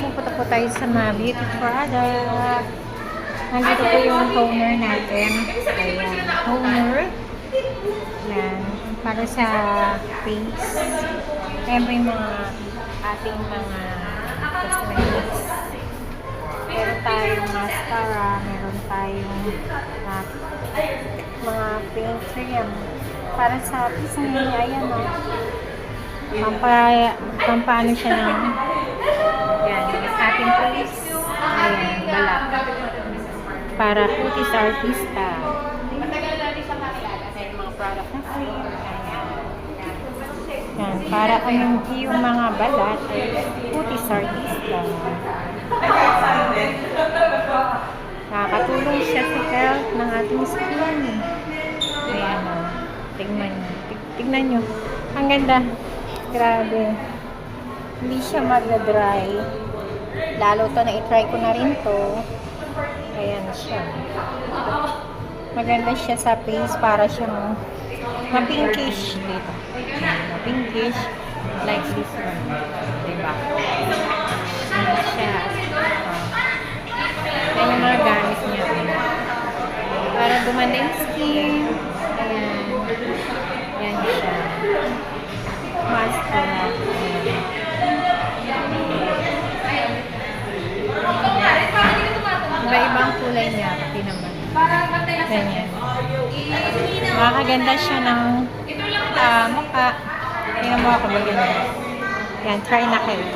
Pupunta po tayo sa mga beauty product. Nandito po yung toner natin. Ayan, toner. Ayan, para sa face. Ayan po yung mga ating mga cosmetics. Meron tayong mascara, meron tayong mga paint cream. Para sa face niya, ayan o. Pampaano siya ng yan, ating face. Ayan, balat. Para cuties artista. Ayan, mga product na cream. Yan, para yung mga balat ay cuties artista. Nakakatulong siya sa health ng ating skin. Ayan o. Tignan nyo. Ang ganda. Grabe. Hindi siya mag-dry. Lalo to na i-try ko na rin to. Ayan siya. Maganda siya sa face para siyang ma-pinkish dito. Ma-pinkish like this one. Diba? Ayan siya. Ayan yung mga gamit niya. Para gumanda yung skin. Ayan. Ayan siya. Mascara. Iba-ibang kulay niya. Pati naman. Ganyan. Makakaganda siya ng mukha. Tingnan mo ako ba ganyan. Yan, try na kayo.